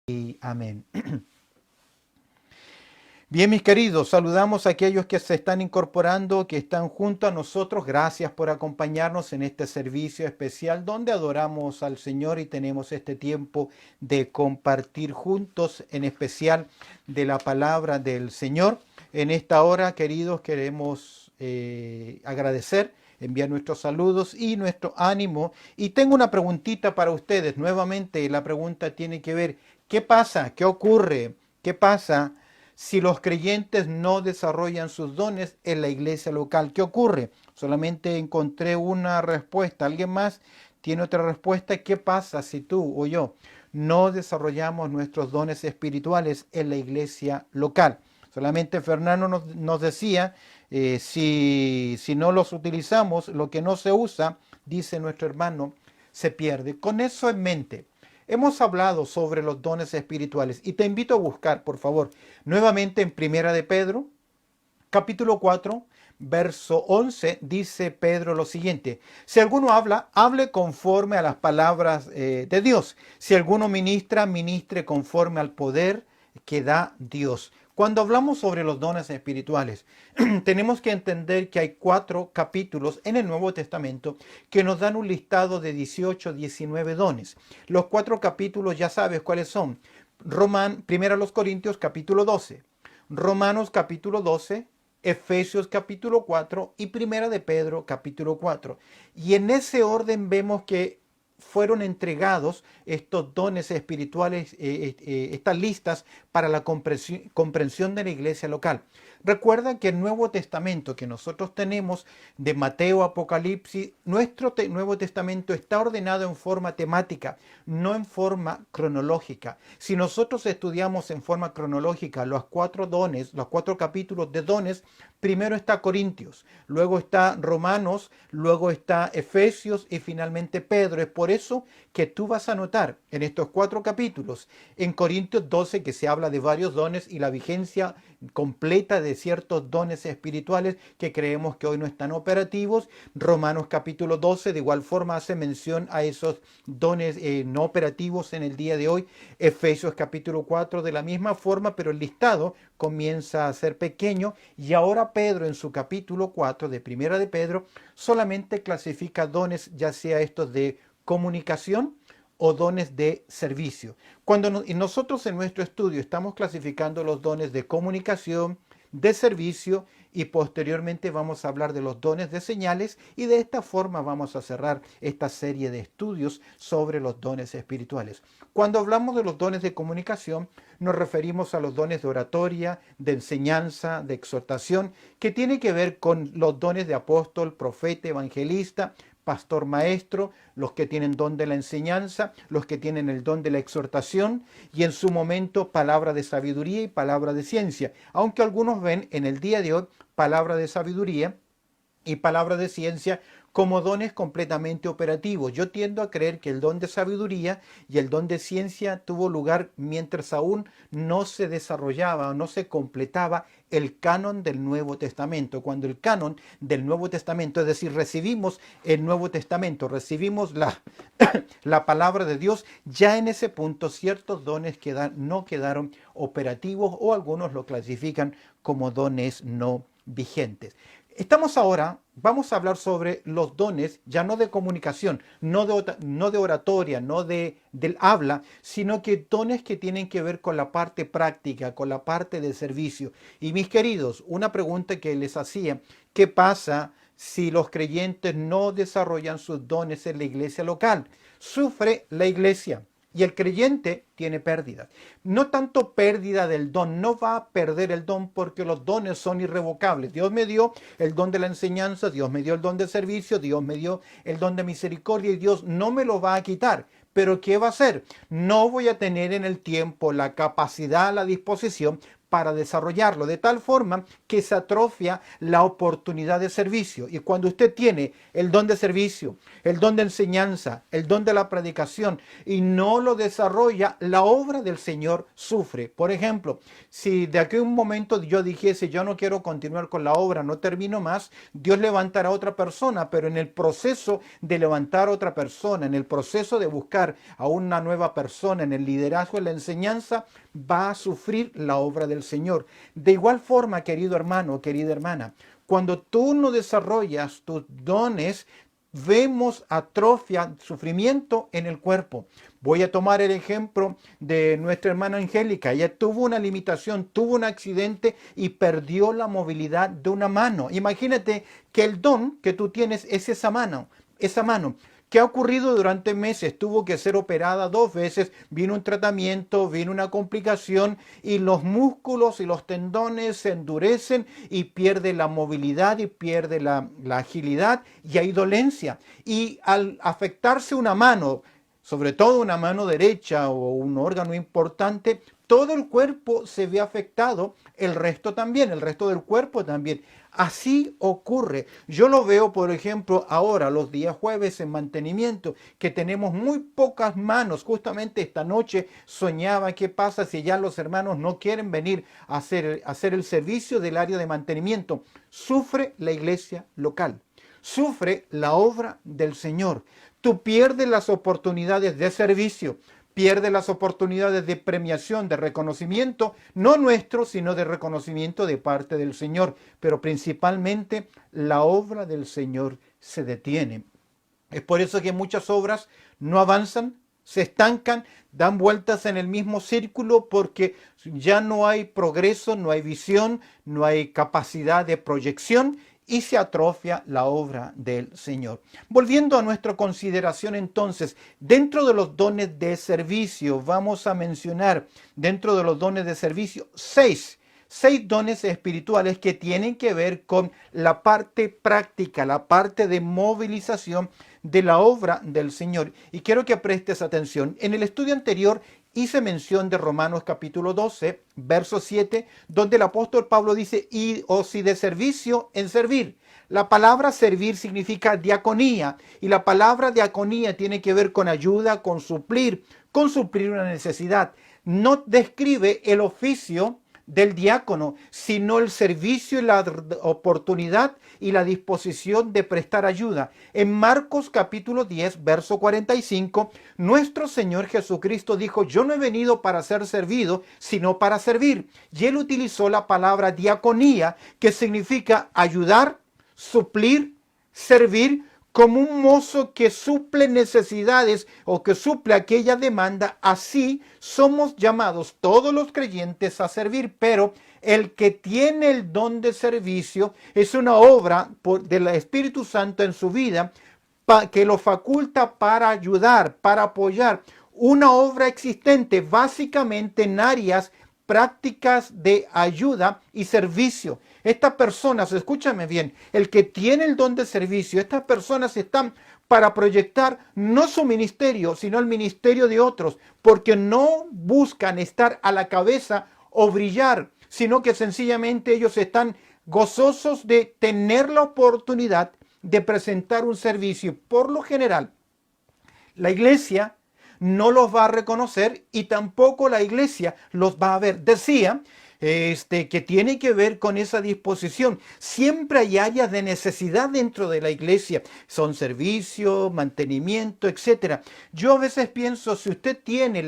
Y amén. Bien, mis queridos, saludamos a aquellos que se están incorporando, que están junto a nosotros. Gracias por acompañarnos en este servicio especial donde adoramos al Señor y tenemos este tiempo de compartir juntos, en especial de la palabra del Señor. En esta hora, queridos, queremos agradecer, enviar nuestros saludos y nuestro ánimo. Y tengo una preguntita para ustedes. Nuevamente, la pregunta tiene que ver, ¿qué pasa? ¿Qué ocurre? ¿Qué pasa si los creyentes no desarrollan sus dones en la iglesia local? ¿Qué ocurre? Solamente encontré una respuesta. ¿Alguien más tiene otra respuesta? ¿Qué pasa si tú o yo no desarrollamos nuestros dones espirituales en la iglesia local? Solamente Fernando nos decía, si no los utilizamos, lo que no se usa, dice nuestro hermano, se pierde. Con eso en mente, hemos hablado sobre los dones espirituales y te invito a buscar, por favor, nuevamente en Primera de Pedro, capítulo 4, verso 11, dice Pedro lo siguiente: si alguno habla, hable conforme a las palabras de Dios. Si alguno ministra, ministre conforme al poder que da Dios. Cuando hablamos sobre los dones espirituales, tenemos que entender que hay 4 capítulos en el Nuevo Testamento que nos dan un listado de 18, 19 dones. Los 4 capítulos ya sabes cuáles son. Primero los Corintios capítulo 12, Romanos capítulo 12, Efesios capítulo 4 y Primera de Pedro capítulo 4. Y en ese orden vemos que fueron entregados estos dones espirituales, estas listas para la comprensión de la iglesia local. Recuerda que el Nuevo Testamento que nosotros tenemos de Mateo, Apocalipsis, nuestro Nuevo Testamento está ordenado en forma temática, no en forma cronológica. Si nosotros estudiamos en forma cronológica los 4 dones, los 4 capítulos de dones, primero está Corintios, luego está Romanos, luego está Efesios y finalmente Pedro. Es por eso que tú vas a notar en estos 4 capítulos, en Corintios 12, que se habla de varios dones y la vigencia completa de ciertos dones espirituales que creemos que hoy no están operativos. Romanos capítulo 12 de igual forma hace mención a esos dones no operativos en el día de hoy. Efesios capítulo 4 de la misma forma, pero el listado comienza a ser pequeño, y ahora Pedro en su capítulo 4 de Primera de Pedro solamente clasifica dones, ya sea estos de comunicación o dones de servicio. Cuando nosotros en nuestro estudio estamos clasificando los dones de comunicación, de servicio, y posteriormente vamos a hablar de los dones de señales, y de esta forma vamos a cerrar esta serie de estudios sobre los dones espirituales. Cuando hablamos de los dones de comunicación, nos referimos a los dones de oratoria, de enseñanza, de exhortación, que tiene que ver con los dones de apóstol, profeta, evangelista, pastor, maestro, los que tienen don de la enseñanza, los que tienen el don de la exhortación, y en su momento palabra de sabiduría y palabra de ciencia, aunque algunos ven en el día de hoy palabra de sabiduría y palabra de ciencia como dones completamente operativos. Yo tiendo a creer que el don de sabiduría y el don de ciencia tuvo lugar mientras aún no se desarrollaba o no se completaba el canon del Nuevo Testamento. Cuando el canon del Nuevo Testamento, es decir, recibimos el Nuevo Testamento, recibimos la palabra de Dios, ya en ese punto ciertos dones no quedaron operativos, o algunos lo clasifican como dones no vigentes. Vamos a hablar sobre los dones, ya no de comunicación, no de oratoria, no del habla, sino que dones que tienen que ver con la parte práctica, con la parte de servicio. Y mis queridos, una pregunta que les hacía: ¿qué pasa si los creyentes no desarrollan sus dones en la iglesia local? Sufre la iglesia. Y el creyente tiene pérdidas. No tanto pérdida del don, no va a perder el don porque los dones son irrevocables. Dios me dio el don de la enseñanza, Dios me dio el don de servicio, Dios me dio el don de misericordia, y Dios no me lo va a quitar. Pero ¿qué va a hacer? No voy a tener en el tiempo la capacidad, la disposición para desarrollarlo, de tal forma que se atrofia la oportunidad de servicio. Y cuando usted tiene el don de servicio, el don de enseñanza, el don de la predicación, y no lo desarrolla, la obra del Señor sufre. Por ejemplo, si de aquí a un momento yo dijese, yo no quiero continuar con la obra, no termino más, Dios levantará a otra persona, pero en el proceso de levantar a otra persona, en el proceso de buscar a una nueva persona, en el liderazgo, en la enseñanza, va a sufrir la obra del Señor. De igual forma, querido hermano, querida hermana, cuando tú no desarrollas tus dones, vemos atrofia, sufrimiento en el cuerpo. Voy a tomar el ejemplo de nuestra hermana Angélica. Ella tuvo una limitación, tuvo un accidente y perdió la movilidad de una mano. Imagínate que el don que tú tienes es esa mano, esa mano. ¿Qué ha ocurrido durante meses? Tuvo que ser operada 2 veces, vino un tratamiento, vino una complicación y los músculos y los tendones se endurecen y pierde la movilidad y pierde la agilidad y hay dolencia. Y al afectarse una mano, sobre todo una mano derecha o un órgano importante, todo el cuerpo se ve afectado, el resto también, el resto del cuerpo también. Así ocurre. Yo lo veo, por ejemplo, ahora, los días jueves en mantenimiento, que tenemos muy pocas manos. Justamente esta noche soñaba qué pasa si ya los hermanos no quieren venir a hacer el servicio del área de mantenimiento. Sufre la iglesia local. Sufre la obra del Señor. Tú pierdes las oportunidades de servicio, pierdes las oportunidades de premiación, de reconocimiento, no nuestro, sino de reconocimiento de parte del Señor. Pero principalmente la obra del Señor se detiene. Es por eso que muchas obras no avanzan, se estancan, dan vueltas en el mismo círculo porque ya no hay progreso, no hay visión, no hay capacidad de proyección y se atrofia la obra del Señor. Volviendo a nuestra consideración entonces, dentro de los dones de servicio, vamos a mencionar dentro de los dones de servicio seis dones espirituales que tienen que ver con la parte práctica, la parte de movilización de la obra del Señor. Y quiero que prestes atención. En el estudio anterior hice mención de Romanos capítulo 12, verso 7, donde el apóstol Pablo dice, o si de servicio en servir. La palabra servir significa diaconía, y la palabra diaconía tiene que ver con ayuda, con suplir una necesidad. No describe el oficio del diácono, sino el servicio y la oportunidad y la disposición de prestar ayuda. En Marcos capítulo 10, verso 45, nuestro Señor Jesucristo dijo, yo no he venido para ser servido, sino para servir. Y él utilizó la palabra diaconía, que significa ayudar, suplir, servir, como un mozo que suple necesidades o que suple aquella demanda. Así somos llamados todos los creyentes a servir, pero el que tiene el don de servicio es una obra del Espíritu Santo en su vida que lo faculta para ayudar, para apoyar una obra existente básicamente en áreas prácticas de ayuda y servicio. Estas personas, escúchame bien, el que tiene el don de servicio, estas personas están para proyectar no su ministerio, sino el ministerio de otros, porque no buscan estar a la cabeza o brillar, sino que sencillamente ellos están gozosos de tener la oportunidad de presentar un servicio. Por lo general, la iglesia no los va a reconocer y tampoco la iglesia los va a ver. Decía que tiene que ver con esa disposición. Siempre hay áreas de necesidad dentro de la iglesia. Son servicios, mantenimiento, etc. Yo a veces pienso, si usted tiene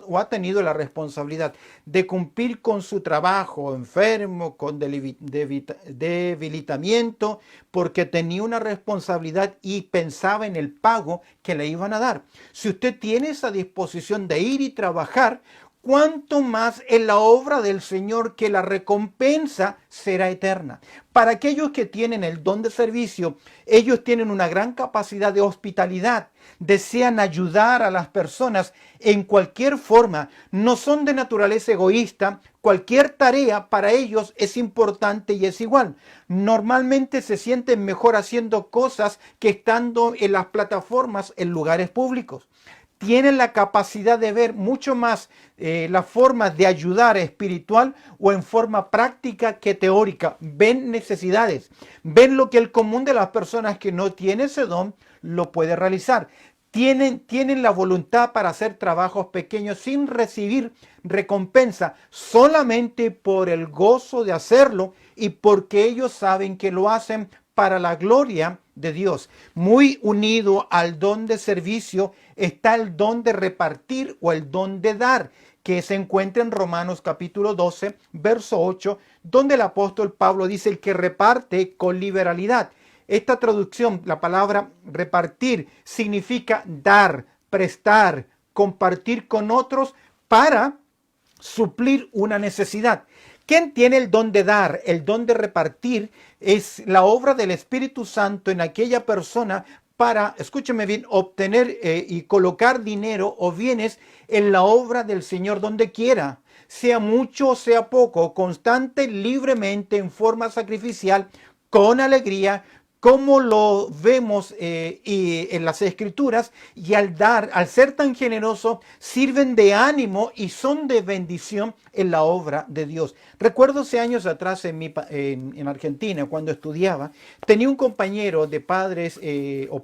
o ha tenido la responsabilidad de cumplir con su trabajo, enfermo, con debilitamiento, porque tenía una responsabilidad y pensaba en el pago que le iban a dar. Si usted tiene esa disposición de ir y trabajar, cuánto más en la obra del Señor, que la recompensa será eterna. Para aquellos que tienen el don de servicio, ellos tienen una gran capacidad de hospitalidad, desean ayudar a las personas en cualquier forma, no son de naturaleza egoísta, cualquier tarea para ellos es importante y es igual. Normalmente se sienten mejor haciendo cosas que estando en las plataformas en lugares públicos. Tienen la capacidad de ver mucho más las formas de ayudar espiritual o en forma práctica que teórica. Ven necesidades, ven lo que el común de las personas que no tiene ese don lo puede realizar. tienen la voluntad para hacer trabajos pequeños sin recibir recompensa, solamente por el gozo de hacerlo y porque ellos saben que lo hacen para la gloria de Dios. Muy unido al don de servicio está el don de repartir o el don de dar, que se encuentra en Romanos capítulo 12, verso 8, donde el apóstol Pablo dice: el que reparte con liberalidad. Esta traducción, la palabra repartir, significa dar, prestar, compartir con otros para suplir una necesidad. ¿Quién tiene el don de dar? El don de repartir es la obra del Espíritu Santo en aquella persona para, escúcheme bien, obtener y colocar dinero o bienes en la obra del Señor donde quiera, sea mucho o sea poco, constante, libremente, en forma sacrificial, con alegría, como lo vemos y en las Escrituras, y al dar, al ser tan generoso, sirven de ánimo y son de bendición en la obra de Dios. Recuerdo hace años atrás en Argentina, cuando estudiaba, tenía un compañero de padres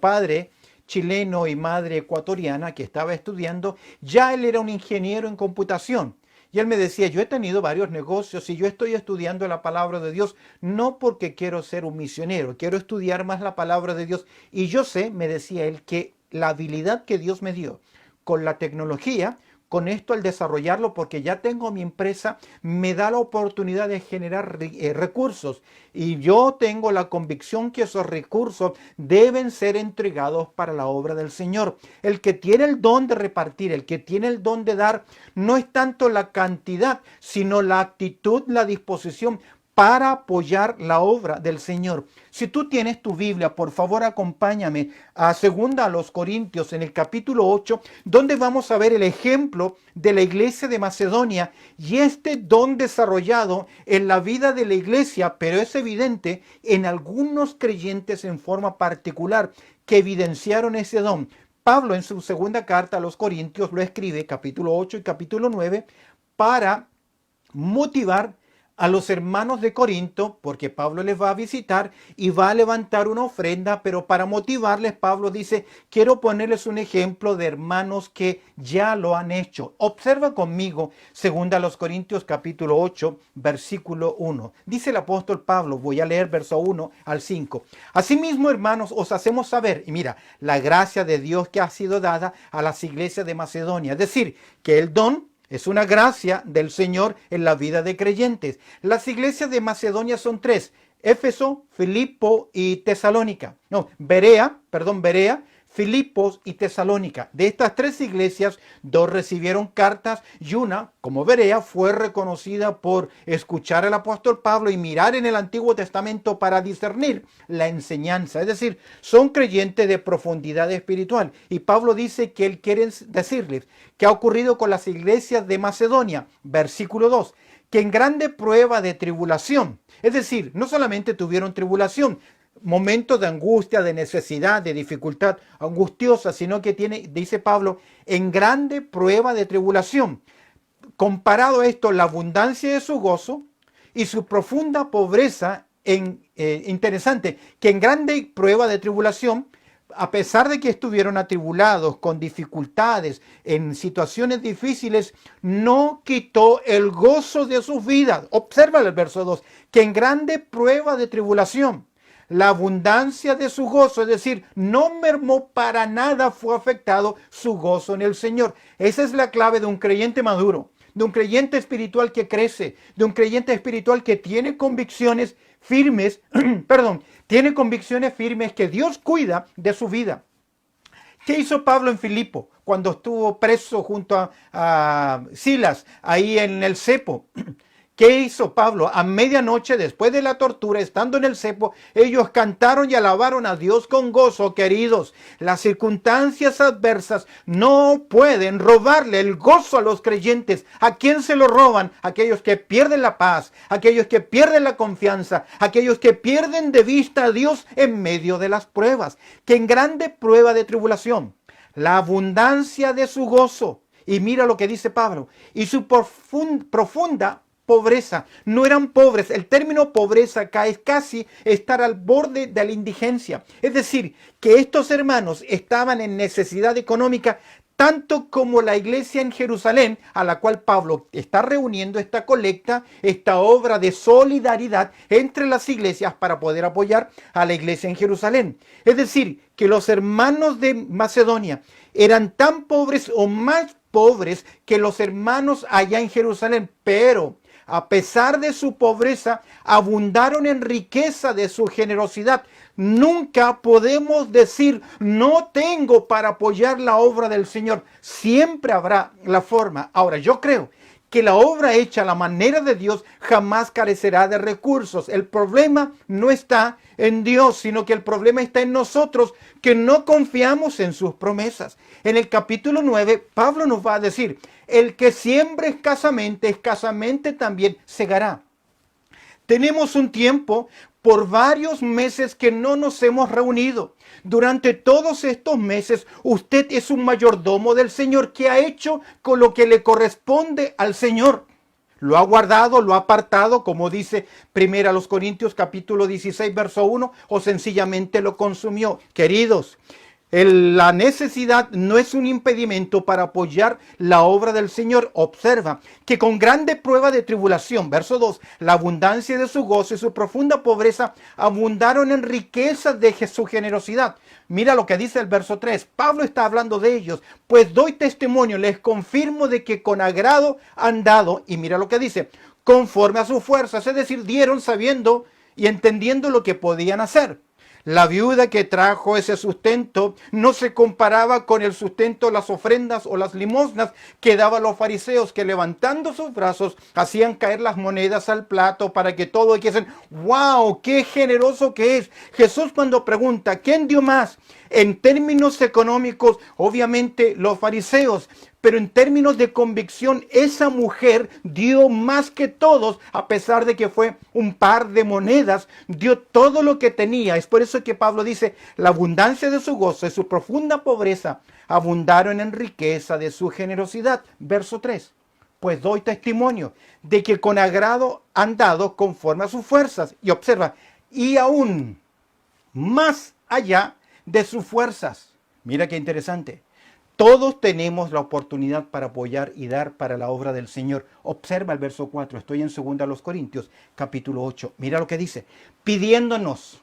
padre chileno y madre ecuatoriana que estaba estudiando. Ya él era un ingeniero en computación. Y él me decía: yo he tenido varios negocios y yo estoy estudiando la palabra de Dios, no porque quiero ser un misionero, quiero estudiar más la palabra de Dios. Y yo sé, me decía él, que la habilidad que Dios me dio con la tecnología, con esto al desarrollarlo, porque ya tengo mi empresa, me da la oportunidad de generar recursos. Y yo tengo la convicción que esos recursos deben ser entregados para la obra del Señor. El que tiene el don de repartir, el que tiene el don de dar, no es tanto la cantidad, sino la actitud, la disposición para apoyar la obra del Señor. Si tú tienes tu Biblia, por favor acompáñame a 2 Corintios en el capítulo 8, donde vamos a ver el ejemplo de la iglesia de Macedonia y este don desarrollado en la vida de la iglesia, pero es evidente en algunos creyentes en forma particular que evidenciaron ese don. Pablo en su segunda carta a los Corintios lo escribe, capítulo 8 y capítulo 9, para motivar a los hermanos de Corinto, porque Pablo les va a visitar y va a levantar una ofrenda, pero para motivarles, Pablo dice: quiero ponerles un ejemplo de hermanos que ya lo han hecho. Observa conmigo, 2 Corintios capítulo 8, versículo 1. Dice el apóstol Pablo, voy a leer verso 1 al 5. Asimismo, hermanos, os hacemos saber, y mira, la gracia de Dios que ha sido dada a las iglesias de Macedonia. Es decir, que el don es una gracia del Señor en la vida de creyentes. Las iglesias de Macedonia son tres: Éfeso, Filipo y Tesalónica. Berea, Filipos y Tesalónica. De estas tres iglesias, dos recibieron cartas y una, como Berea, fue reconocida por escuchar al apóstol Pablo y mirar en el Antiguo Testamento para discernir la enseñanza. Es decir, son creyentes de profundidad espiritual. Y Pablo dice que él quiere decirles qué ha ocurrido con las iglesias de Macedonia. Versículo 2. Que en grande prueba de tribulación, es decir, no solamente tuvieron tribulación, momentos de angustia, de necesidad, de dificultad angustiosa, sino que tiene, dice Pablo, en grande prueba de tribulación. Comparado a esto, la abundancia de su gozo y su profunda pobreza, interesante, que en grande prueba de tribulación, a pesar de que estuvieron atribulados, con dificultades, en situaciones difíciles, no quitó el gozo de sus vidas. Observa el verso 2, que en grande prueba de tribulación, la abundancia de su gozo, es decir, no mermó para nada, fue afectado su gozo en el Señor. Esa es la clave de un creyente maduro, de un creyente espiritual que crece, de un creyente espiritual que tiene convicciones firmes, tiene convicciones firmes que Dios cuida de su vida. ¿Qué hizo Pablo en Filipo cuando estuvo preso junto a Silas ahí en el cepo? ¿Qué hizo Pablo? A medianoche, después de la tortura, estando en el cepo, ellos cantaron y alabaron a Dios con gozo. Queridos, las circunstancias adversas no pueden robarle el gozo a los creyentes. ¿A quién se lo roban? Aquellos que pierden la paz, aquellos que pierden la confianza, aquellos que pierden de vista a Dios en medio de las pruebas. Que en grande prueba de tribulación, la abundancia de su gozo. Y mira lo que dice Pablo. Y su profunda pobreza, no eran pobres. El término pobreza acá es casi estar al borde de la indigencia. Es decir, que estos hermanos estaban en necesidad económica tanto como la iglesia en Jerusalén, a la cual Pablo está reuniendo esta colecta, esta obra de solidaridad entre las iglesias para poder apoyar a la iglesia en Jerusalén. Es decir, que los hermanos de Macedonia eran tan pobres o más pobres que los hermanos allá en Jerusalén, pero a pesar de su pobreza, abundaron en riqueza de su generosidad. Nunca podemos decir, no tengo para apoyar la obra del Señor. Siempre habrá la forma. Ahora, yo creo que la obra hecha a la manera de Dios jamás carecerá de recursos. El problema no está en Dios, sino que el problema está en nosotros, que no confiamos en sus promesas. En el capítulo 9, Pablo nos va a decir, el que siembra escasamente también segará. Tenemos un tiempo por varios meses que no nos hemos reunido. Durante todos estos meses, usted es un mayordomo del Señor que ha hecho con lo que le corresponde al Señor. Lo ha guardado, lo ha apartado, como dice 1 Corintios capítulo 16, verso 1, o sencillamente lo consumió. Queridos, la necesidad no es un impedimento para apoyar la obra del Señor. Observa que con grande prueba de tribulación, verso 2, la abundancia de su gozo y su profunda pobreza abundaron en riquezas de su generosidad. Mira lo que dice el verso 3. Pablo está hablando de ellos. Pues doy testimonio, les confirmo de que con agrado han dado, y mira lo que dice, conforme a sus fuerzas, es decir, dieron sabiendo y entendiendo lo que podían hacer. La viuda que trajo ese sustento no se comparaba con el sustento, las ofrendas o las limosnas que daban los fariseos, que levantando sus brazos hacían caer las monedas al plato para que todos dijesen, ¡wow! ¡Qué generoso que es! Jesús cuando pregunta, ¿quién dio más? En términos económicos, obviamente los fariseos, pero en términos de convicción, esa mujer dio más que todos, a pesar de que fue un par de monedas, dio todo lo que tenía. Es por eso que Pablo dice, la abundancia de su gozo y su profunda pobreza abundaron en riqueza de su generosidad. Verso 3. Pues doy testimonio de que con agrado han dado conforme a sus fuerzas. Y observa, y aún más allá de sus fuerzas. Mira qué interesante. Todos tenemos la oportunidad para apoyar y dar para la obra del Señor. Observa el verso 4. Estoy en 2 Corintios, capítulo 8. Mira lo que dice. Pidiéndonos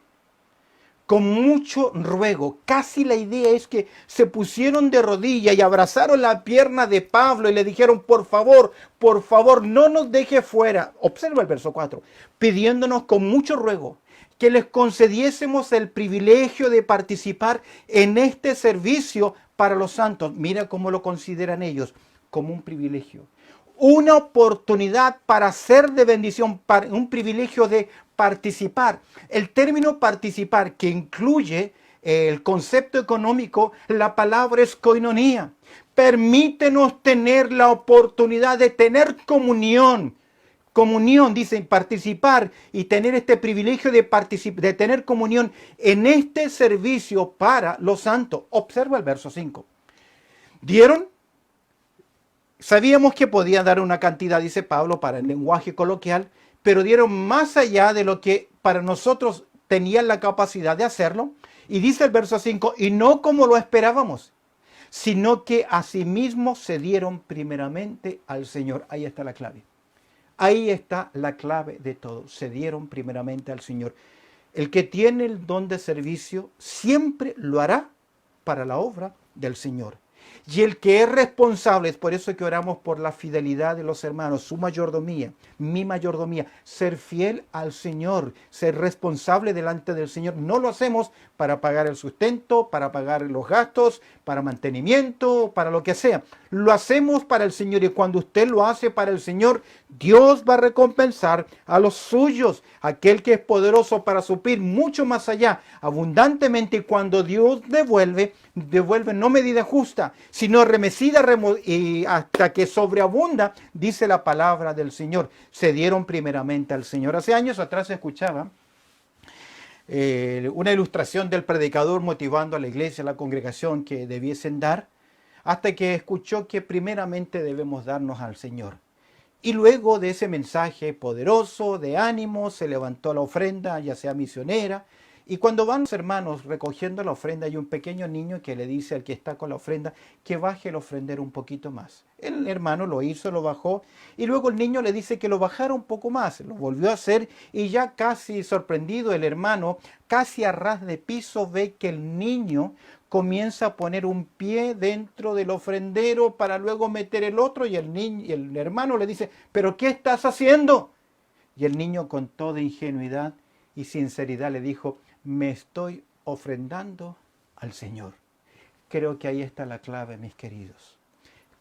con mucho ruego. Casi la idea es que se pusieron de rodillas y abrazaron la pierna de Pablo y le dijeron, por favor, no nos deje fuera. Observa el verso 4. Pidiéndonos con mucho ruego que les concediésemos el privilegio de participar en este servicio para los santos. Mira cómo lo consideran ellos, como un privilegio. Una oportunidad para ser de bendición, un privilegio de participar. El término participar, que incluye el concepto económico, la palabra es koinonía. Permítenos tener la oportunidad de tener comunión. Comunión, dicen, participar y tener este privilegio de tener comunión en este servicio para los santos. Observa el verso 5. ¿Dieron? Sabíamos que podían dar una cantidad, dice Pablo, para el lenguaje coloquial, pero dieron más allá de lo que para nosotros tenían la capacidad de hacerlo. Y dice el verso 5, y no como lo esperábamos, sino que asimismo se dieron primeramente al Señor. Ahí está la clave. Ahí está la clave de todo. Se dieron primeramente al Señor. El que tiene el don de servicio siempre lo hará para la obra del Señor. Y el que es responsable, es por eso que oramos por la fidelidad de los hermanos, su mayordomía, mi mayordomía, ser fiel al Señor, ser responsable delante del Señor. No lo hacemos para pagar el sustento, para pagar los gastos, para mantenimiento, para lo que sea. Lo hacemos para el Señor, y cuando usted lo hace para el Señor, Dios va a recompensar a los suyos, aquel que es poderoso para suplir mucho más allá, abundantemente. Y cuando Dios devuelve no medida justa, sino remecida y hasta que sobreabunda, dice la palabra del Señor. Se dieron primeramente al Señor. Hace años atrás escuchaba una ilustración del predicador motivando a la iglesia, a la congregación, que debiesen dar, hasta que escuchó que primeramente debemos darnos al Señor. Y luego de ese mensaje poderoso de ánimo, se levantó la ofrenda, ya sea misionera. Y cuando van los hermanos recogiendo la ofrenda, hay un pequeño niño que le dice al que está con la ofrenda que baje el ofrendero un poquito más. El hermano lo hizo, lo bajó, y luego el niño le dice que lo bajara un poco más. Lo volvió a hacer y ya casi sorprendido el hermano, casi a ras de piso, ve que el niño comienza a poner un pie dentro del ofrendero para luego meter el otro, y el hermano le dice, ¿pero qué estás haciendo? Y el niño, con toda ingenuidad y sinceridad, le dijo, me estoy ofrendando al Señor. Creo que ahí está la clave, mis queridos.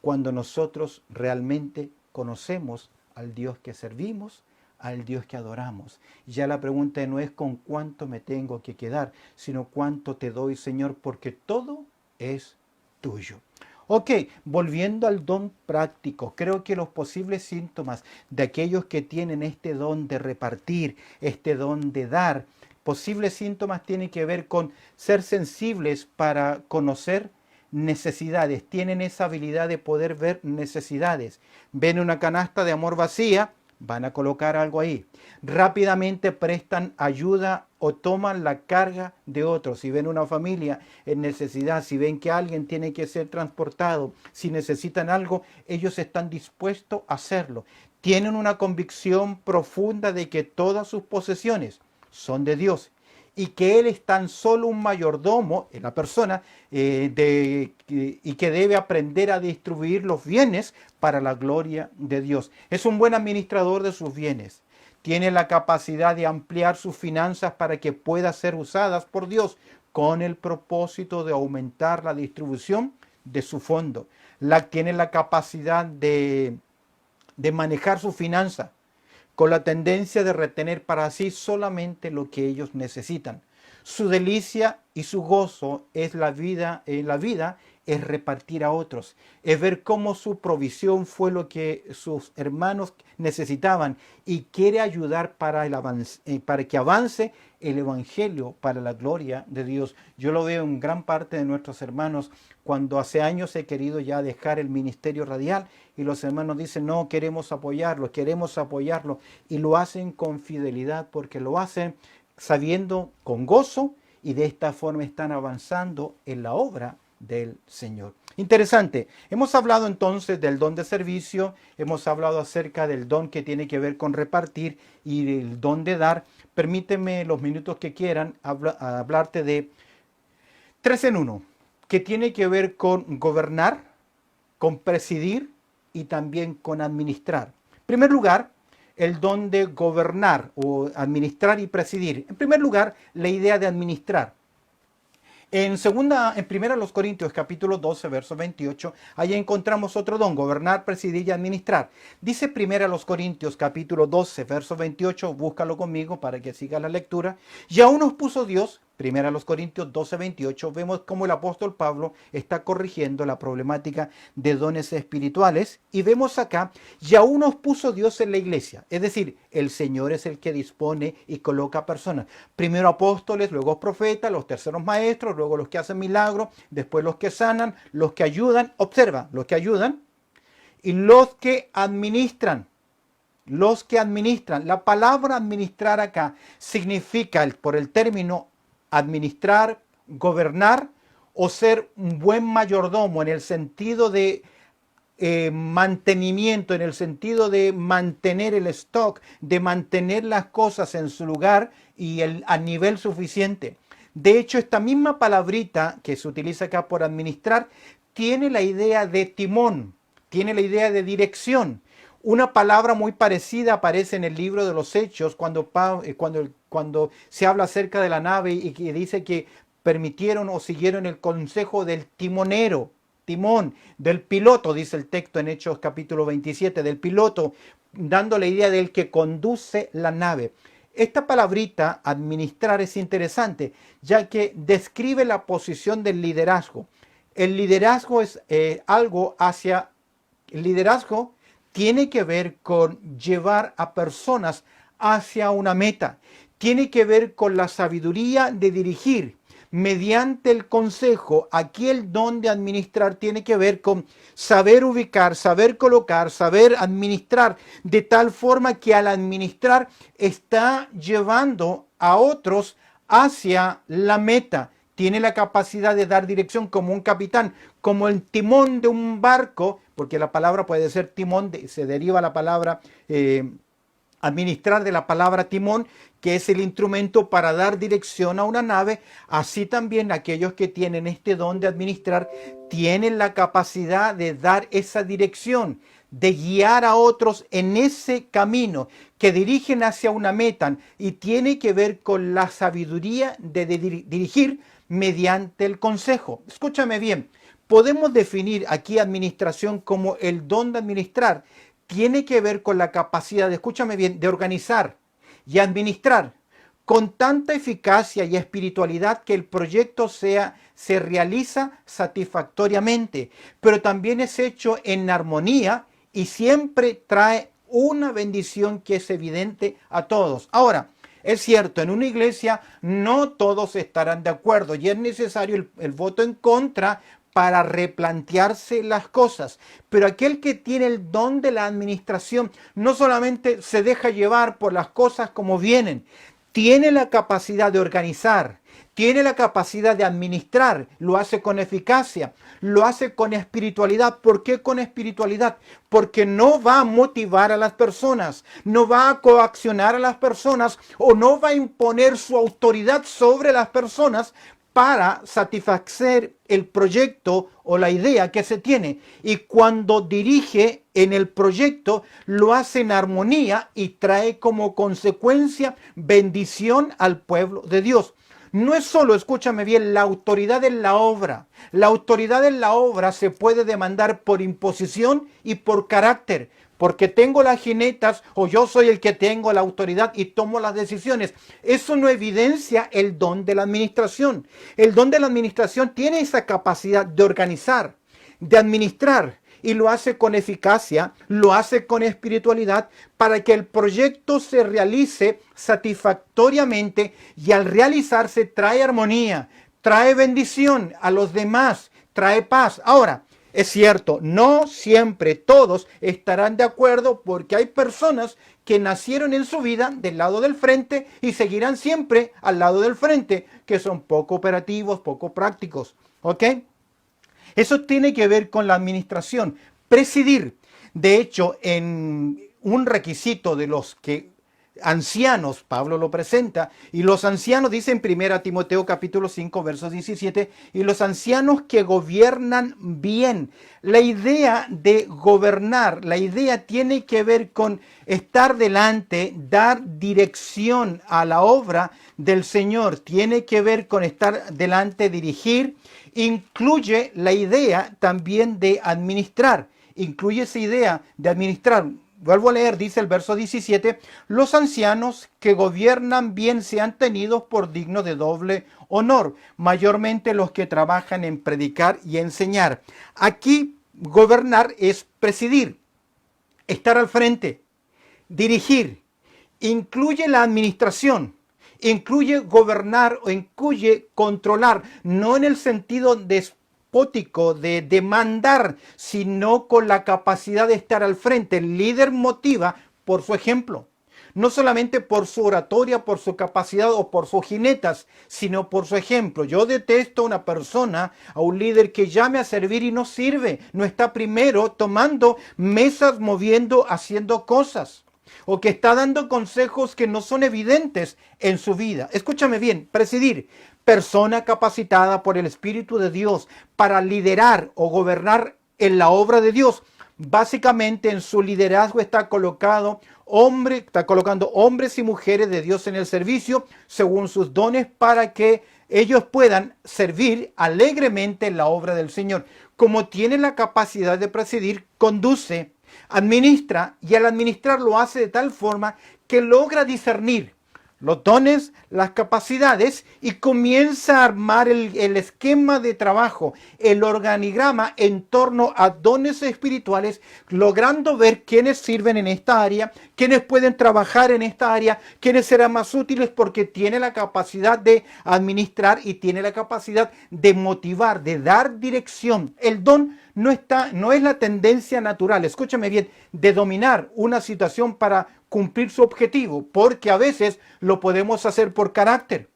Cuando nosotros realmente conocemos al Dios que servimos, al Dios que adoramos. Ya la pregunta no es con cuánto me tengo que quedar, sino cuánto te doy, Señor, porque todo es tuyo. Ok, volviendo al don práctico, creo que los posibles síntomas de aquellos que tienen este don de repartir, este don de dar, posibles síntomas tienen que ver con ser sensibles para conocer necesidades, tienen esa habilidad de poder ver necesidades. Ven una canasta de amor vacía, van a colocar algo ahí. Rápidamente prestan ayuda o toman la carga de otros. Si ven una familia en necesidad, si ven que alguien tiene que ser transportado, si necesitan algo, ellos están dispuestos a hacerlo. Tienen una convicción profunda de que todas sus posesiones son de Dios y que Él es tan solo un mayordomo en la persona y que debe aprender a distribuir los bienes para la gloria de Dios. Es un buen administrador de sus bienes. Tiene la capacidad de ampliar sus finanzas para que puedan ser usadas por Dios con el propósito de aumentar la distribución de su fondo. Tiene la capacidad de manejar sus finanzas con la tendencia de retener para sí solamente lo que ellos necesitan. Su delicia y su gozo es la vida es repartir a otros, es ver cómo su provisión fue lo que sus hermanos necesitaban y quiere ayudar para que avance el evangelio para la gloria de Dios. Yo lo veo en gran parte de nuestros hermanos cuando hace años he querido ya dejar el ministerio radial y los hermanos dicen, no, queremos apoyarlo y lo hacen con fidelidad porque lo hacen sabiendo con gozo y de esta forma están avanzando en la obra del Señor. Interesante. Hemos hablado entonces del don de servicio, hemos hablado acerca del don que tiene que ver con repartir y del don de dar. Permíteme los minutos que quieran hablarte de 3 en 1, que tiene que ver con gobernar, con presidir y también con administrar. En primer lugar, el don de gobernar o administrar y presidir. En primer lugar, la idea de administrar. En 1 Corintios capítulo 12, verso 28, ahí encontramos otro don, gobernar, presidir y administrar. Dice 1 Corintios capítulo 12, verso 28, búscalo conmigo para que siga la lectura. Y aún nos puso Dios, 1 Corintios 12, 28, vemos cómo el apóstol Pablo está corrigiendo la problemática de dones espirituales. Y vemos acá, y aún nos puso Dios en la iglesia. Es decir, el Señor es el que dispone y coloca personas. Primero apóstoles, luego profetas, los terceros maestros, luego los que hacen milagros, después los que sanan, los que ayudan, observa, los que ayudan y los que administran. Los que administran. La palabra administrar acá significa, por el término administrar, gobernar o ser un buen mayordomo en el sentido de mantenimiento, en el sentido de mantener el stock, de mantener las cosas en su lugar y a nivel suficiente. De hecho, esta misma palabrita que se utiliza acá por administrar tiene la idea de timón, tiene la idea de dirección. Una palabra muy parecida aparece en el libro de los Hechos cuando se habla acerca de la nave y que dice que permitieron o siguieron el consejo del timonero, timón, del piloto, dice el texto en Hechos capítulo 27, del piloto, dando la idea del que conduce la nave. Esta palabrita, administrar, es interesante, ya que describe la posición del liderazgo. El liderazgo es el liderazgo tiene que ver con llevar a personas hacia una meta. Tiene que ver con la sabiduría de dirigir. mediante el consejo. Aquí el don de administrar tiene que ver con saber ubicar, saber colocar, saber administrar, de tal forma que al administrar está llevando a otros hacia la meta. Tiene la capacidad de dar dirección como un capitán, como el timón de un barco, porque la palabra puede ser timón, se deriva la palabra administrar de la palabra timón, que es el instrumento para dar dirección a una nave. Así también aquellos que tienen este don de administrar tienen la capacidad de dar esa dirección, de guiar a otros en ese camino que dirigen hacia una meta, y tiene que ver con la sabiduría de dirigir mediante el consejo. Escúchame bien, podemos definir aquí administración como el don de administrar. Tiene que ver con la capacidad, escúchame bien, de organizar y administrar con tanta eficacia y espiritualidad que el proyecto se realiza satisfactoriamente, pero también es hecho en armonía y siempre trae una bendición que es evidente a todos. Ahora, es cierto, en una iglesia no todos estarán de acuerdo y es necesario el voto en contra para replantearse las cosas. Pero aquel que tiene el don de la administración no solamente se deja llevar por las cosas como vienen, tiene la capacidad de organizar, tiene la capacidad de administrar, lo hace con eficacia, lo hace con espiritualidad. ¿Por qué con espiritualidad? Porque no va a motivar a las personas, no va a coaccionar a las personas o no va a imponer su autoridad sobre las personas para satisfacer el proyecto o la idea que se tiene. Y cuando dirige en el proyecto, lo hace en armonía y trae como consecuencia bendición al pueblo de Dios. No es solo, escúchame bien, la autoridad en la obra. La autoridad en la obra se puede demandar por imposición y por carácter, porque tengo las jinetas o yo soy el que tengo la autoridad y tomo las decisiones. Eso no evidencia el don de la administración. El don de la administración tiene esa capacidad de organizar, de administrar, y lo hace con eficacia, lo hace con espiritualidad para que el proyecto se realice satisfactoriamente, y al realizarse trae armonía, trae bendición a los demás, trae paz. Ahora, es cierto, no siempre todos estarán de acuerdo, porque hay personas que nacieron en su vida del lado del frente y seguirán siempre al lado del frente, que son poco operativos, poco prácticos. ¿Ok? Eso tiene que ver con la administración. Presidir. De hecho, en un requisito de los que ancianos, Pablo lo presenta, y los ancianos, dice en 1 Timoteo capítulo 5, versos 17, y los ancianos que gobiernan bien. La idea de gobernar, la idea tiene que ver con estar delante, dar dirección a la obra del Señor, tiene que ver con estar delante, dirigir, incluye la idea también de administrar, incluye esa idea de administrar. Vuelvo a leer, dice el verso 17, los ancianos que gobiernan bien sean tenidos por dignos de doble honor, mayormente los que trabajan en predicar y enseñar. Aquí gobernar es presidir, estar al frente, dirigir, incluye la administración, incluye gobernar o incluye controlar, no en el sentido despótico de demandar, sino con la capacidad de estar al frente. El líder motiva por su ejemplo, no solamente por su oratoria, por su capacidad o por sus jinetas, sino por su ejemplo. Yo detesto a una persona, a un líder que llame a servir y no sirve, no está primero tomando mesas, moviendo, haciendo cosas, o que está dando consejos que no son evidentes en su vida. Escúchame bien, presidir, persona capacitada por el Espíritu de Dios para liderar o gobernar en la obra de Dios. Básicamente en su liderazgo está colocando hombres y mujeres de Dios en el servicio según sus dones, para que ellos puedan servir alegremente en la obra del Señor. Como tiene la capacidad de presidir, conduce, administra, y al administrar lo hace de tal forma que logra discernir, los dones, las capacidades, y comienza a armar el esquema de trabajo, el organigrama en torno a dones espirituales, logrando ver quiénes sirven en esta área, quiénes pueden trabajar en esta área, quiénes serán más útiles porque tiene la capacidad de administrar y tiene la capacidad de motivar, de dar dirección. El don no es la tendencia natural, escúchame bien, de dominar una situación para cumplir su objetivo, porque a veces lo podemos hacer por carácter,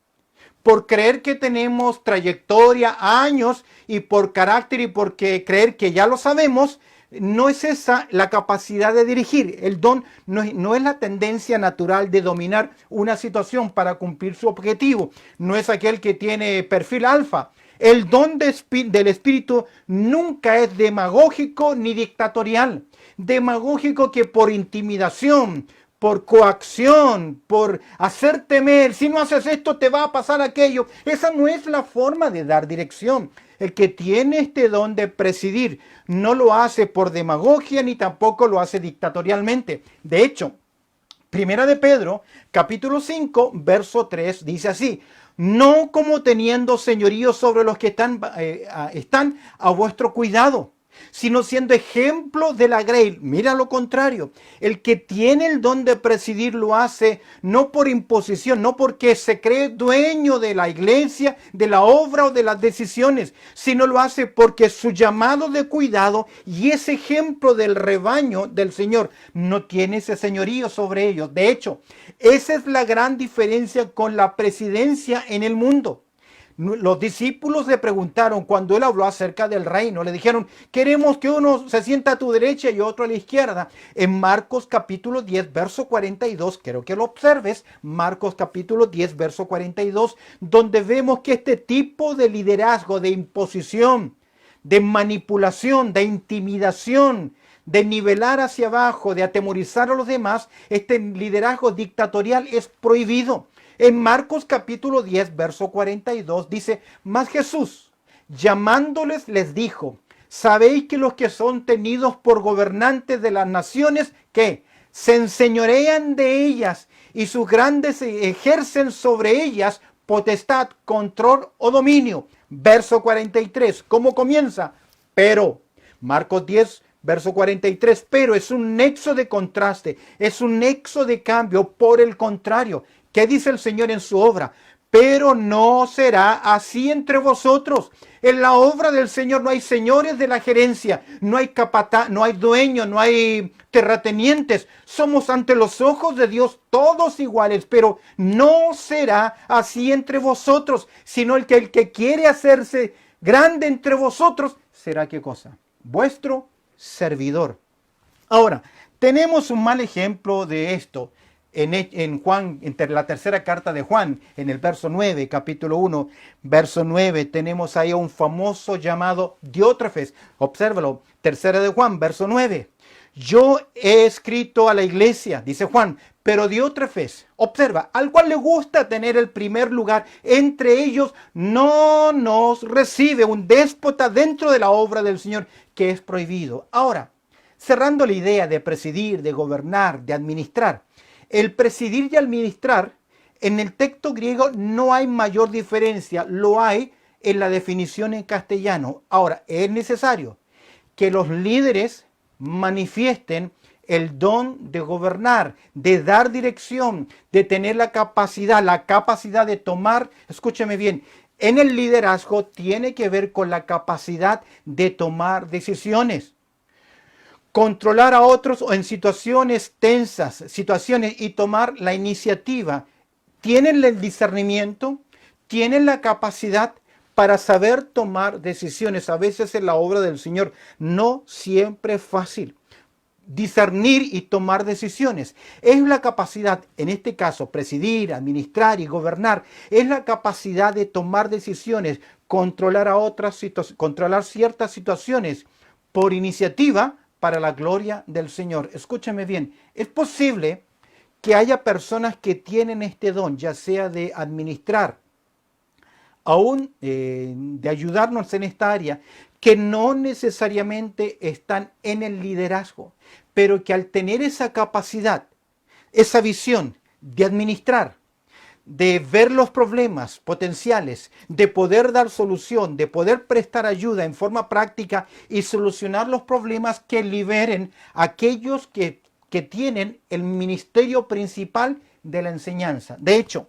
por creer que tenemos trayectoria, años, y por carácter y porque creer que ya lo sabemos. No es esa la capacidad de dirigir. El don no es la tendencia natural de dominar una situación para cumplir su objetivo. No es aquel que tiene perfil alfa. El don del Espíritu nunca es demagógico ni dictatorial. Demagógico que por intimidación, por coacción, por hacer temer, si no haces esto te va a pasar aquello. Esa no es la forma de dar dirección. El que tiene este don de presidir no lo hace por demagogia ni tampoco lo hace dictatorialmente. De hecho, Primera de Pedro, capítulo 5, verso 3, dice así: no como teniendo señorío sobre los que están a vuestro cuidado, sino siendo ejemplo de la grey. Mira lo contrario. El que tiene el don de presidir lo hace no por imposición, no porque se cree dueño de la iglesia, de la obra o de las decisiones, sino lo hace porque su llamado de cuidado y ese ejemplo del rebaño del Señor no tiene ese señorío sobre ellos. De hecho, esa es la gran diferencia con la presidencia en el mundo. Los discípulos le preguntaron cuando él habló acerca del reino, le dijeron: queremos que uno se sienta a tu derecha y otro a la izquierda. En Marcos capítulo 10, verso 42, quiero que lo observes, Marcos capítulo 10, verso 42, donde vemos que este tipo de liderazgo, de imposición, de manipulación, de intimidación, de nivelar hacia abajo, de atemorizar a los demás, este liderazgo dictatorial es prohibido. En Marcos capítulo 10, verso 42 dice: mas Jesús, llamándoles, les dijo: sabéis que los que son tenidos por gobernantes de las naciones, que se enseñorean de ellas, y sus grandes ejercen sobre ellas potestad, control o dominio. Verso 43, ¿cómo comienza? Pero, Marcos 10, verso 43, pero es un nexo de contraste, es un nexo de cambio. Por el contrario, ¿qué dice el Señor en su obra? Pero no será así entre vosotros. En la obra del Señor no hay señores de la gerencia, no hay capataz, no hay dueño, no hay terratenientes. Somos ante los ojos de Dios todos iguales, pero no será así entre vosotros, sino el que quiere hacerse grande entre vosotros será, ¿qué cosa? Vuestro servidor. Ahora, tenemos un mal ejemplo de esto en Juan, en la tercera carta de Juan, en el verso 9, capítulo 1, verso 9, tenemos ahí a un famoso llamado Diótrefes. Obsérvalo, tercera de Juan, verso 9. Yo he escrito a la iglesia, dice Juan, pero Diótrefes, observa, al cual le gusta tener el primer lugar entre ellos, no nos recibe, un déspota dentro de la obra del Señor, que es prohibido. Ahora, cerrando la idea de presidir, de gobernar, de administrar, el presidir y administrar, en el texto griego no hay mayor diferencia, lo hay en la definición en castellano. Ahora, es necesario que los líderes manifiesten el don de gobernar, de dar dirección, de tener la capacidad de tomar, escúcheme bien, en el liderazgo tiene que ver con la capacidad de tomar decisiones. Controlar a otros o en situaciones tensas, situaciones, y tomar la iniciativa. Tienen el discernimiento, tienen la capacidad para saber tomar decisiones. A veces en la obra del Señor no siempre es fácil discernir y tomar decisiones. Es la capacidad, en este caso, presidir, administrar y gobernar, es la capacidad de tomar decisiones, controlar a otras, controlar ciertas situaciones por iniciativa, para la gloria del Señor. Escúchame bien, es posible que haya personas que tienen este don, ya sea de administrar, aún de ayudarnos en esta área, que no necesariamente están en el liderazgo, pero que al tener esa capacidad, esa visión de administrar, de ver los problemas potenciales, de poder dar solución, de poder prestar ayuda en forma práctica y solucionar los problemas que liberen a aquellos que tienen el ministerio principal de la enseñanza. De hecho,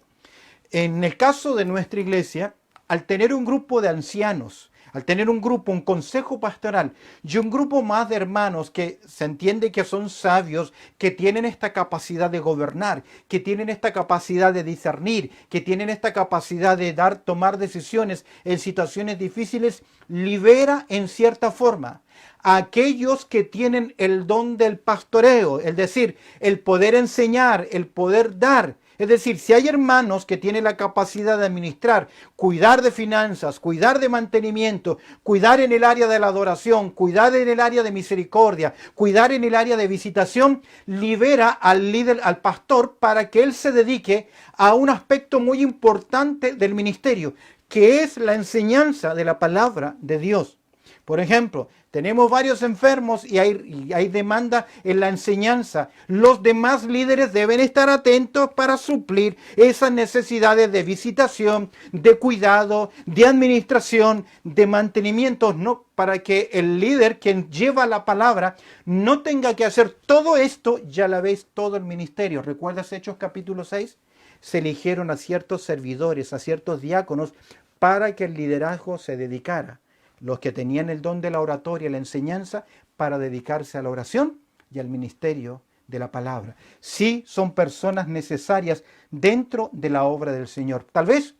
en el caso de nuestra iglesia, al tener un grupo de ancianos, al tener un grupo, un consejo pastoral y un grupo más de hermanos que se entiende que son sabios, que tienen esta capacidad de gobernar, que tienen esta capacidad de discernir, que tienen esta capacidad de tomar decisiones en situaciones difíciles, libera en cierta forma a aquellos que tienen el don del pastoreo, es decir, el poder enseñar, el poder dar. Es decir, si hay hermanos que tienen la capacidad de administrar, cuidar de finanzas, cuidar de mantenimiento, cuidar en el área de la adoración, cuidar en el área de misericordia, cuidar en el área de visitación, libera al líder, al pastor, para que él se dedique a un aspecto muy importante del ministerio, que es la enseñanza de la palabra de Dios. Por ejemplo, tenemos varios enfermos y hay demanda en la enseñanza. Los demás líderes deben estar atentos para suplir esas necesidades de visitación, de cuidado, de administración, de mantenimiento, no para que el líder, quien lleva la palabra, no tenga que hacer todo esto y a la vez todo el ministerio. ¿Recuerdas Hechos capítulo 6? Se eligieron a ciertos servidores, a ciertos diáconos, para que el liderazgo se dedicara. Los que tenían el don de la oratoria y la enseñanza para dedicarse a la oración y al ministerio de la palabra. Sí, son personas necesarias dentro de la obra del Señor. Tal vez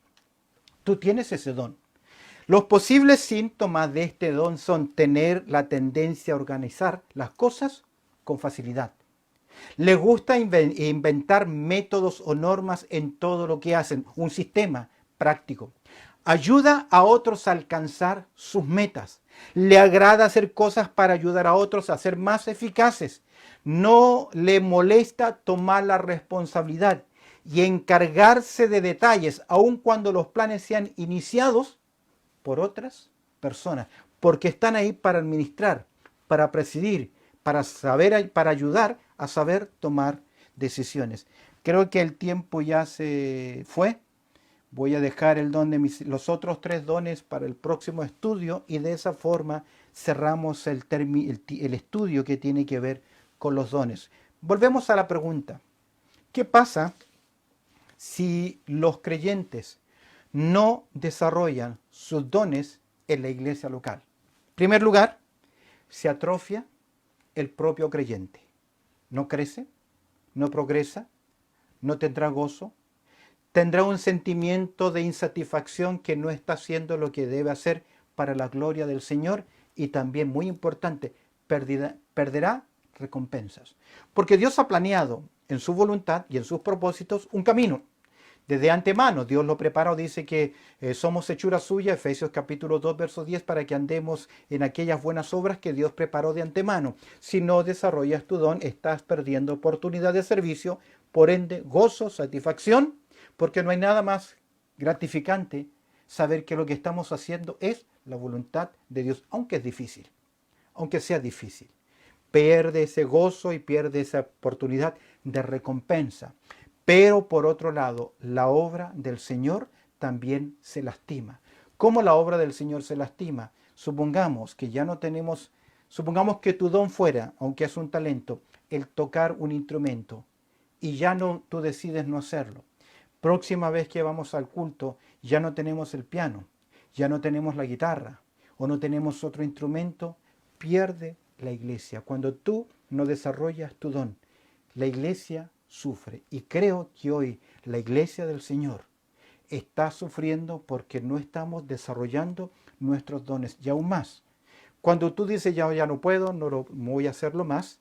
tú tienes ese don. Los posibles síntomas de este don son tener la tendencia a organizar las cosas con facilidad. Les gusta inventar métodos o normas en todo lo que hacen, un sistema práctico. Ayuda a otros a alcanzar sus metas. Le agrada hacer cosas para ayudar a otros a ser más eficaces. No le molesta tomar la responsabilidad y encargarse de detalles, aun cuando los planes sean iniciados por otras personas, porque están ahí para administrar, para presidir, para ayudar a saber tomar decisiones. Creo que el tiempo ya se fue. Voy a dejar el don de los otros 3 dones para el próximo estudio y de esa forma cerramos el estudio que tiene que ver con los dones. Volvemos a la pregunta. ¿Qué pasa si los creyentes no desarrollan sus dones en la iglesia local? En primer lugar, se atrofia el propio creyente. No crece, no progresa, no tendrá gozo, tendrá un sentimiento de insatisfacción que no está haciendo lo que debe hacer para la gloria del Señor y también, muy importante, perderá recompensas. Porque Dios ha planeado en su voluntad y en sus propósitos un camino. Desde antemano Dios lo preparó, dice que somos hechura suya, Efesios capítulo 2, verso 10, para que andemos en aquellas buenas obras que Dios preparó de antemano. Si no desarrollas tu don, estás perdiendo oportunidad de servicio, por ende, gozo, satisfacción, porque no hay nada más gratificante saber que lo que estamos haciendo es la voluntad de Dios, aunque es difícil, aunque sea difícil. Pierde ese gozo y pierde esa oportunidad de recompensa. Pero por otro lado, la obra del Señor también se lastima. ¿Cómo la obra del Señor se lastima? Supongamos que ya no tenemos, supongamos que tu don fuera, aunque es un talento, el tocar un instrumento, y ya no, tú decides no hacerlo. Próxima vez que vamos al culto, ya no tenemos el piano, ya no tenemos la guitarra, o no tenemos otro instrumento, pierde la iglesia. Cuando tú no desarrollas tu don, la iglesia sufre. Y creo que hoy la iglesia del Señor está sufriendo porque no estamos desarrollando nuestros dones. Y aún más, cuando tú dices ya no puedo, no voy a hacerlo más,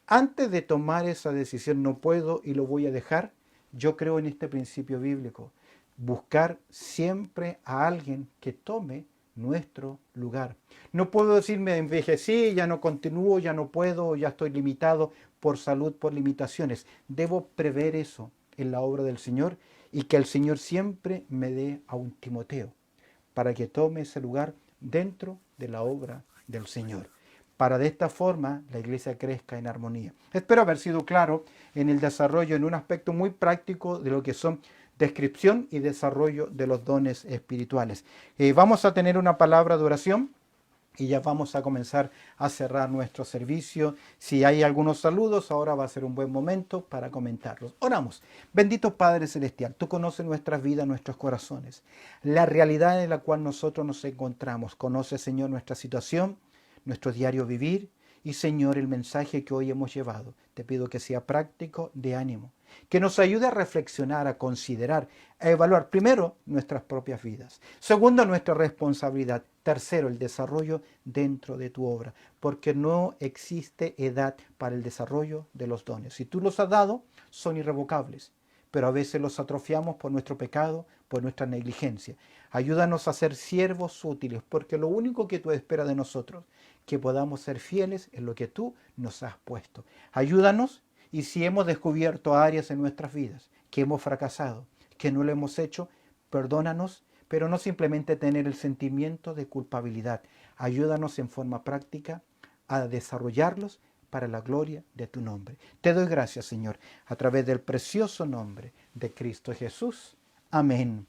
antes de tomar esa decisión no puedo y lo voy a dejar, yo creo en este principio bíblico. Buscar siempre a alguien que tome nuestro lugar. No puedo decirme envejecí, ya no continúo, ya no puedo, ya estoy limitado por salud, por limitaciones. Debo prever eso en la obra del Señor y que el Señor siempre me dé a un Timoteo para que tome ese lugar dentro de la obra del Señor. Para de esta forma la iglesia crezca en armonía. Espero haber sido claro en el desarrollo, en un aspecto muy práctico de lo que son descripción y desarrollo de los dones espirituales. Vamos a tener una palabra de oración y ya vamos a comenzar a cerrar nuestro servicio. Si hay algunos saludos, ahora va a ser un buen momento para comentarlos. Oramos. Bendito Padre Celestial, tú conoces nuestras vidas, nuestros corazones, la realidad en la cual nosotros nos encontramos. Conoces, Señor, nuestra situación, nuestro diario vivir y, Señor, el mensaje que hoy hemos llevado. Te pido que sea práctico, de ánimo, que nos ayude a reflexionar, a considerar, a evaluar primero nuestras propias vidas. Segundo, nuestra responsabilidad. Tercero, el desarrollo dentro de tu obra, porque no existe edad para el desarrollo de los dones. Si tú los has dado, son irrevocables, pero a veces los atrofiamos por nuestro pecado, por nuestra negligencia. Ayúdanos a ser siervos útiles, porque lo único que tú esperas de nosotros, que podamos ser fieles en lo que tú nos has puesto. Ayúdanos, y si hemos descubierto áreas en nuestras vidas que hemos fracasado, que no lo hemos hecho, perdónanos, pero no simplemente tener el sentimiento de culpabilidad. Ayúdanos en forma práctica a desarrollarlos para la gloria de tu nombre. Te doy gracias, Señor, a través del precioso nombre de Cristo Jesús. Amén